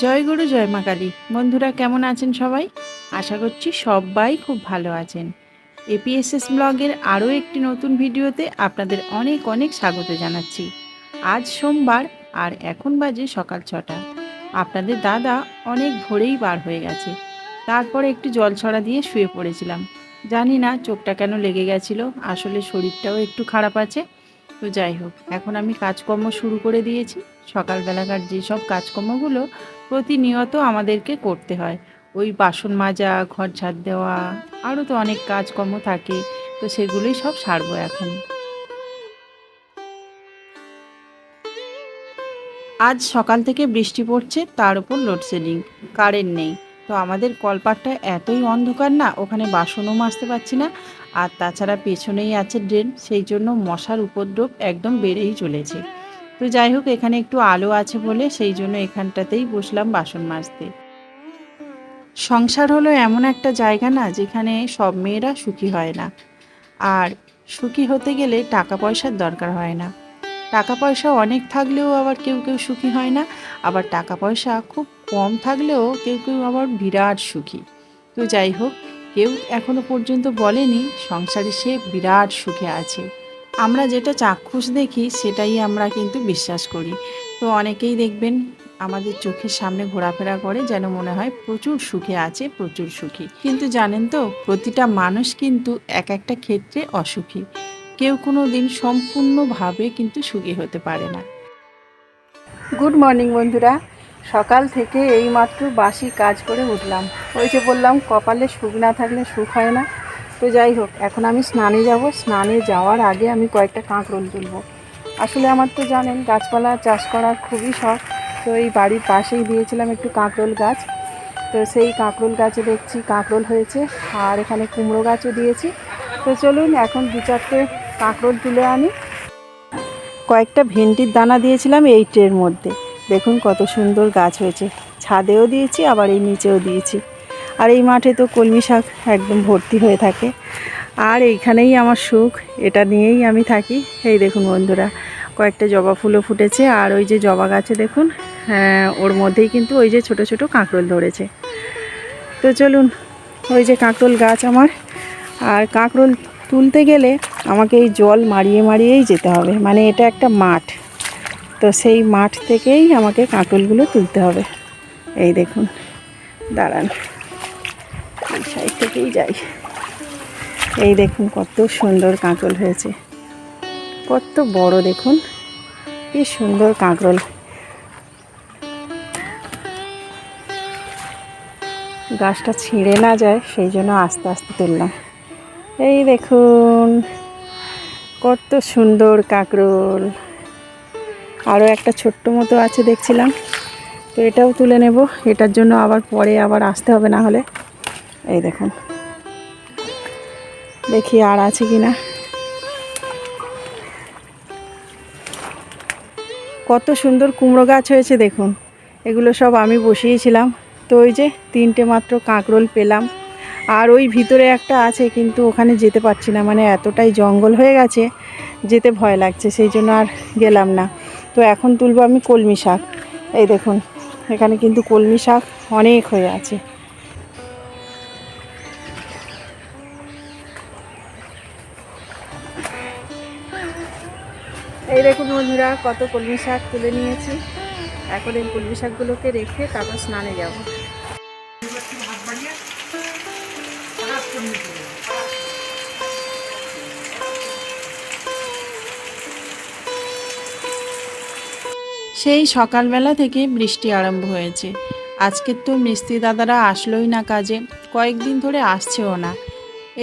জয় গুরু জয় মা কালী। বন্ধুরা কেমন আছেন সবাই? আশা করছি সবাই খুব ভালো আছেন। এপিএসএস ব্লগের আরও একটি নতুন ভিডিওতে আপনাদের অনেক অনেক স্বাগত জানাচ্ছি। আজ সোমবার আর এখন বাজে সকাল 6টা। আপনাদের দাদা অনেক ভোরেই বার হয়ে গেছে। তারপরে একটু জল ছড়া দিয়ে শুয়ে পড়েছিলাম। জানি না চোখটা কেন লেগে গেছিলো, আসলে শরীরটাও একটু খারাপ আছে। তো যাই হোক, এখন আমি কাজকর্ম শুরু করে দিয়েছি। সকালবেলাকার যেসব কাজকর্মগুলো প্রতিনিয়ত আমাদেরকে করতে হয়, ওই বাসন মাজা, ঘর ঝাড় দেওয়া, আরও তো অনেক কাজকর্ম থাকে, তো সেগুলোই সব সারবো এখন। আজ সকাল থেকে বৃষ্টি পড়ছে, তার উপর লোডশেডিং, কারেন্ট নেই। তো আমাদের কলপাটটা এতই অন্ধকার না, ওখানে বাসনও মাজতে পারছি না। আর তাছাড়া পেছনেই আছে ড্রেন, সেই জন্য মশার উপদ্রব একদম বেড়েই চলেছে। তো যাই হোক, এখানে একটু আলো আছে বলে সেই জন্য এখানটাতেই বসলাম বাসন মাজতে। সংসার হলো এমন একটা জায়গা না, যেখানে সব মেয়েরা সুখী হয় না। আর সুখী হতে গেলে টাকা পয়সার দরকার হয় না। টাকা পয়সা অনেক থাকলেও আবার কেউ কেউ সুখী হয় না। আবার টাকা পয়সা খুব কম থাকলেও কেউ কেউ আবার বিরাট সুখী। তো যাই হোক, কেউ এখনো পর্যন্ত বলেনি সংসারে সে বিরাট সুখে আছে। আমরা যেটা চাক্ষুষ দেখি সেটাই আমরা কিন্তু বিশ্বাস করি। তো অনেকেই দেখবেন আমাদের চোখের সামনে ঘোরাফেরা করে, যেন মনে হয় প্রচুর সুখে আছে, প্রচুর সুখী। কিন্তু জানেন তো, প্রতিটা মানুষ কিন্তু এক একটা ক্ষেত্রে অসুখী। কেউ কোনো দিন সম্পূর্ণভাবে কিন্তু সুখী হতে পারে না। গুড মর্নিং বন্ধুরা। সকাল থেকে এইমাত্র বাসি কাজ করে উঠলাম। ওই যে বললাম, কপালে সুখ না থাকলে সুখ হয় না। তো যাই হোক, এখন আমি স্নানে যাব। স্নানে যাওয়ার আগে আমি কয়েকটা কাঁকরোল তুলব। আসলে আমার তো জানেন গাছপালা চাষ করার খুবই শখ। তো এই বাড়ির পাশেই দিয়েছিলাম একটু কাঁকরোল গাছ। তো সেই কাঁকরোল গাছে দেখছি কাঁকরোল হয়েছে, আর এখানে কুমড়ো গাছও দিয়েছি। তো চলুন এখন 2-4টে কাঁকরোল তুলে আনি। কয়েকটা ভেন্ডির দানা দিয়েছিলাম এই ট্রের মধ্যে, দেখুন কত সুন্দর গাছ হয়েছে। ছাদেও দিয়েছি, আবার এই নিচেও দিয়েছি। আর এই মাঠে তো কলমি শাক একদম ভর্তি হয়ে থাকে। আর এইখানেই আমার সুখ, এটা নিয়েই আমি থাকি। এই দেখুন বন্ধুরা, কয়েকটা জবা ফুলও ফুটেছে। আর ওই যে জবা গাছে দেখুন, ওর মধ্যেই কিন্তু ওই যে ছোট ছোট কাঁকরোল ধরেছে। তো চলুন, ওই যে কাঁকরোল গাছ আমার। আর কাঁকরোল তুলতে গেলে আমাকে এই জল মারিয়ে মারিয়েই যেতে হবে, মানে এটা একটা মাঠ। তো সেই মাঠ থেকেই আমাকে কাঁকরোলগুলো তুলতে হবে। এই দেখুন, দাঁড়ান, এই সাইড থেকেই যাই। এই দেখুন কত সুন্দর কাঁকরোল হয়েছে, কত বড় দেখুন, কি সুন্দর কাঁকরোল। গাছটা ছিঁড়ে না যায় সেই জন্য আস্তে আস্তে তুললাম। এই দেখুন কত সুন্দর কাঁকরোল। আরও একটা ছোট্ট মতো আছে দেখছিলাম, তো এটাও তুলে নেব। এটার জন্য আবার পরে আবার আসতে হবে না হলে। এই দেখুন, দেখি আর আছে কি না। কত সুন্দর কুমড়ো গাছ হয়েছে দেখুন। এগুলো সব আমি বসিয়েছিলাম। তো ওই যে 3টে মাত্র কাঁকরোল পেলাম। আর ওই ভিতরে একটা আছে, কিন্তু ওখানে যেতে পারছি না, মানে এতটাই জঙ্গল হয়ে গেছে, যেতে ভয় লাগছে, সেই জন্য আর গেলাম না। তো এখন তুলবো আমি কলমি শাক। এই দেখুন, এখানে কিন্তু কলমি শাক অনেক হয়ে আছে। এই দেখুন বন্ধুরা, কত কলমি শাক তুলে নিয়েছি। এখন এই কলমি শাকগুলোকে রেখে তারপর স্নানে যাব। সেই সকালবেলা থেকে বৃষ্টি আরম্ভ হয়েছে। আজকের তো মিস্ত্রি দাদারা আসলোই না কাজে, কয়েকদিন ধরে আসছেও না।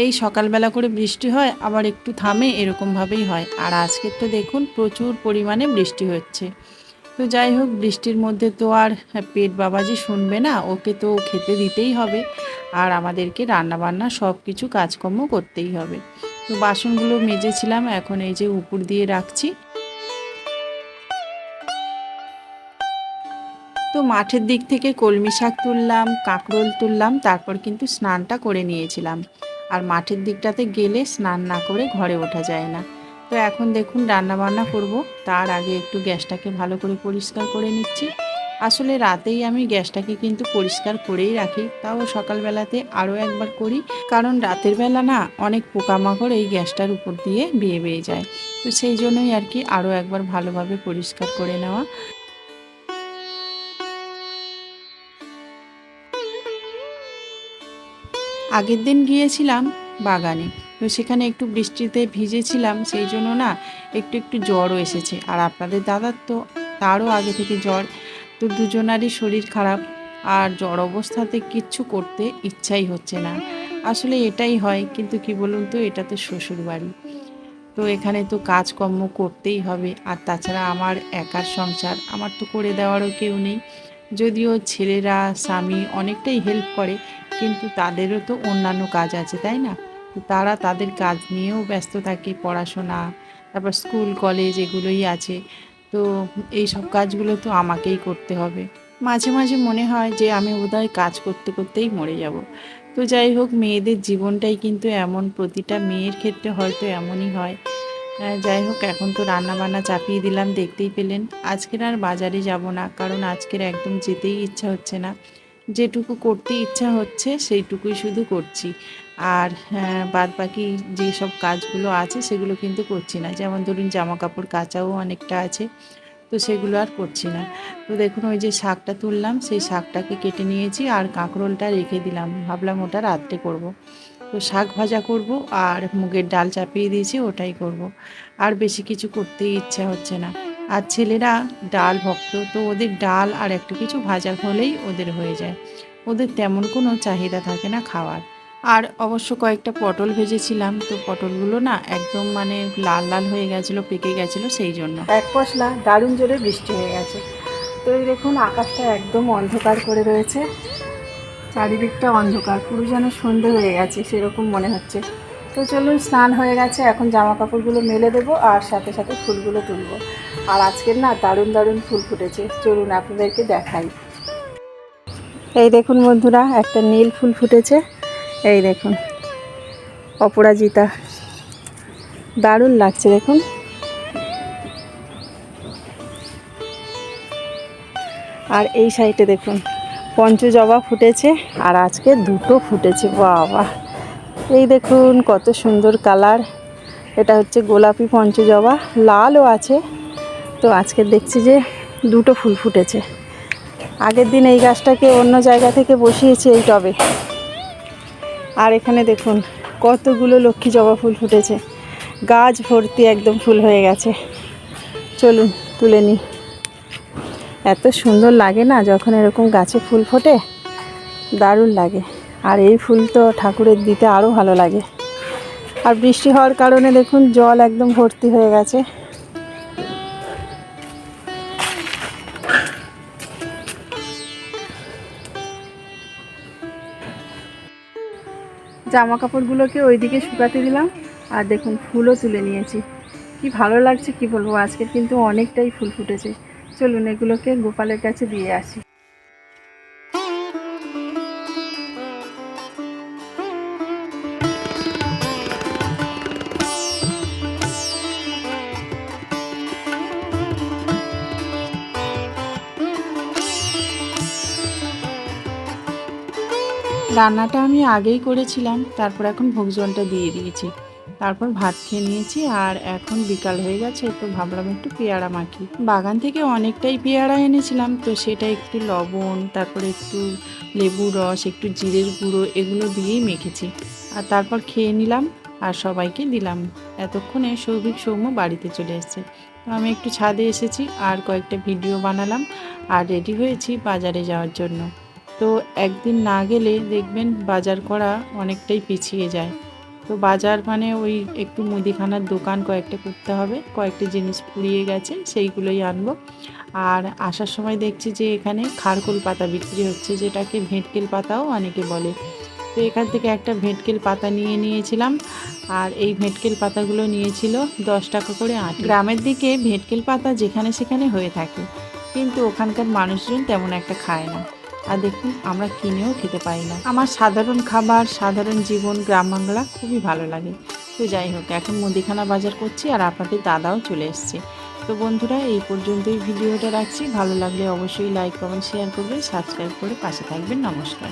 এই সকালবেলা করে বৃষ্টি হয়, আবার একটু থামে, এরকমভাবেই হয়। আর আজকের তো দেখুন প্রচুর পরিমাণে বৃষ্টি হচ্ছে। তো যাই হোক, বৃষ্টির মধ্যে তো আর পেট বাবাজি শুনবে না, ওকে তো খেতে দিতেই হবে। আর আমাদেরকে রান্নাবান্না সব কিছু কাজকর্ম করতেই হবে। তো বাসনগুলো মেজেছিলাম, এখন এই যে উপর দিয়ে রাখছি। তো মাঠের দিক থেকে কলমি শাক তুললাম, কাঁকরোল তুললাম, তারপর কিন্তু স্নানটা করে নিয়েছিলাম। আর মাঠের দিকটাতে গেলে স্নান না করে ঘরে ওঠা যায় না। তো এখন দেখুন রান্না বান্না করব, তার আগে একটু গ্যাসটাকে ভালো করে পরিষ্কার করে নিচ্ছি। আসলে রাতেই আমি গ্যাসটাকে কিন্তু পরিষ্কার করেই রাখি, তাও সকালবেলাতে আরও একবার করি, কারণ রাতের বেলা না অনেক পোকামাকড় এই গ্যাসটার উপর দিয়ে বেয়ে বেয়ে যায়। তো সেই জন্যই আর কি আরও একবার ভালোভাবে পরিষ্কার করে নেওয়া। আগের দিন গিয়েছিলাম বাগানে, তো সেখানে একটু বৃষ্টিতে ভিজেছিলাম, সেই জন্য না একটু একটু জ্বরও এসেছে। আর আপনাদের দাদার তো তারও আগে থেকে জ্বর, তো দুজনারই শরীর খারাপ। আর জ্বর অবস্থাতে কিচ্ছু করতে ইচ্ছাই হচ্ছে না। আসলে এটাই হয়, কিন্তু কি বলুন তো, এটা তো শ্বশুর বাড়ি, তো এখানে তো কাজকর্ম করতেই হবে। আর তাছাড়া আমার একার সংসার, আমার তো করে দেওয়ারও কেউ নেই। যদিও ছেলেরা স্বামী অনেকটাই হেল্প করে, কিন্তু তাদেরও তো অন্যান্য কাজ আছে, তাই না? তো তারা তাদের কাজ নিয়েও ব্যস্ত থাকে, পড়াশোনা, তারপর স্কুল কলেজ এগুলোই আছে। তো এই সব কাজগুলো তো আমাকেই করতে হবে। মাঝে মাঝে মনে হয় যে আমি বোধহয় কাজ করতে করতেই মরে যাব। তো যাই হোক, মেয়েদের জীবনটাই কিন্তু এমন, প্রতিটা মেয়ের ক্ষেত্রে হয়তো এমনই হয়। যাই হোক, এখন তো রান্না বান্না চাপিয়ে দিলাম, দেখতেই পেলেন। আজকের আর বাজারে যাব না, কারণ আজকের একদম যেতেই ইচ্ছা হচ্ছে না। যেটুকু করতে ইচ্ছা হচ্ছে সেইটুকুই শুধু করছি। আর বাদ বাকি যেসব কাজগুলো আছে সেগুলো কিন্তু করছি না। যেমন ধরুন জামা কাপড় কাচাও অনেকটা আছে, তো সেগুলো আর করছি না। তো দেখুন, ওই যে শাকটা তুললাম, সেই শাকটাকে কেটে নিয়েছি আর কাঁকরোলটা রেখে দিলাম, ভাবলাম ওটা রাত্রে করব। তো শাক ভাজা করব, আর মুগের ডাল চাপিয়ে দিয়েছি, ওটাই করব। আর বেশি কিছু করতেই ইচ্ছা হচ্ছে না। আর ছেলেরা ডাল ভক্ত, তো ওদের ডাল আর একটু কিছু ভাজা হলেই ওদের হয়ে যায়। ওদের তেমন কোনো চাহিদা থাকে না খাওয়ার। আর অবশ্য কয়েকটা পটল ভেজেছিলাম, তো পটলগুলো না একদম মানে লাল লাল হয়ে গেছিলো, পেকে গেছিলো, সেই জন্য এক পশলা দারুণ জোরে বৃষ্টি হয়ে গেছে। তো এই দেখুন, আকাশটা একদম অন্ধকার করে রয়েছে, চারিদিকটা অন্ধকার, পুরো যেন সন্ধে হয়ে গেছে সেরকম মনে হচ্ছে। তো চলুন, স্নান হয়ে গেছে, এখন জামা কাপড়গুলো মেলে দেবো আর সাথে সাথে ফুলগুলো তুলবো। আর আজকের না দারুণ দারুণ ফুল ফুটেছে, চলুন আপনাদেরকে দেখাই। এই দেখুন বন্ধুরা, একটা নীল ফুল ফুটেছে, এই দেখুন, অপরাজিতা, দারুণ লাগছে দেখুন। আর এই সাইডে দেখুন পঞ্চজবা ফুটেছে, আর আজকে দুটো ফুটেছে, বাবা! এই দেখুন কত সুন্দর কালার, এটা হচ্ছে গোলাপি পঞ্চজবা, লালও আছে। তো আজকে দেখছি যে দুটো ফুল ফুটেছে। আগের দিন এই গাছটাকে অন্য জায়গা থেকে বসিয়েছি এই টবে। আর এখানে দেখুন কতগুলো লক্ষ্মী জবা ফুল ফুটেছে, গাছ ভর্তি একদম ফুল হয়ে গেছে। চলুন তুলে নিই। এত সুন্দর লাগে না যখন এরকম গাছে ফুল ফোটে, দারুণ লাগে। আর এই ফুল তো ঠাকুরের দিতে আরও ভালো লাগে। আর বৃষ্টি হওয়ার কারণে দেখুন জল একদম ভর্তি হয়ে গেছে। জামা কাপড়গুলোকে ওইদিকে শুকাতে দিলাম, আর দেখুন ফুলও তুলে নিয়েছি। কি ভালো লাগছে কি বলবো, আজকের কিন্তু অনেকটাই ফুল ফুটেছে। চলুন এগুলোকে গোপালের কাছে দিয়ে আসি। রান্নাটা আমি আগেই করেছিলাম, তারপর এখন ভোগ জলটা দিয়ে দিয়েছি, তারপর ভাত খেয়ে নিয়েছি। আর এখন বিকাল হয়ে গেছে, তো ভাবলাম একটু পেয়ারা মাখি। বাগান থেকে অনেকটাই পেয়ারা এনেছিলাম, তো সেটা একটু লবণ, তারপরে একটু লেবুর রস, একটু জিরের গুঁড়ো, এগুলো দিয়েই মেখেছি। আর তারপর খেয়ে নিলাম আর সবাইকে দিলাম। এতক্ষণে সৌভিক সৌম্য বাড়িতে চলে এসেছে, তো আমি একটু ছাদে এসেছি আর কয়েকটা ভিডিও বানালাম, আর রেডি হয়েছি বাজারে যাওয়ার জন্য। তো একদিন না গেলে দেখবেন বাজার করা অনেকটাই পিছিয়ে যায়। তো বাজার মানে ওই একটু মুদিখানার দোকান কয়েকটা করতে হবে, কয়েকটা জিনিস ফুরিয়ে গেছে সেইগুলোই আনবো। আর আসার সময় দেখছি যে এখানে খারকোল পাতা বিক্রি হচ্ছে, যেটাকে ভেটকেল পাতাও অনেকে বলে। তো এখান থেকে একটা ভেটকেল পাতা নিয়েছিলাম, আর এই ভেটকেল পাতাগুলো নিয়েছিল 10 টাকা করে আঁটি। গ্রামের দিকে ভেটকেল পাতা যেখানে সেখানে হয়ে থাকে, কিন্তু ওখানকার মানুষজন তেমন একটা খায় না। আর দেখুন, আমরা কিনেও খেতে পাই না। আমার সাধারণ খাবার, সাধারণ জীবন, গ্রাম বাংলা খুবই ভালো লাগে। তো যাই হোক, এখন মুদিখানা বাজার করছি আর আপনাদের দাদাও চলে এসছে। তো বন্ধুরা এই পর্যন্তই ভিডিওটা রাখছি। ভালো লাগলে অবশ্যই লাইক কমেন্ট শেয়ার করবেন, সাবস্ক্রাইব করে পাশে থাকবেন। নমস্কার।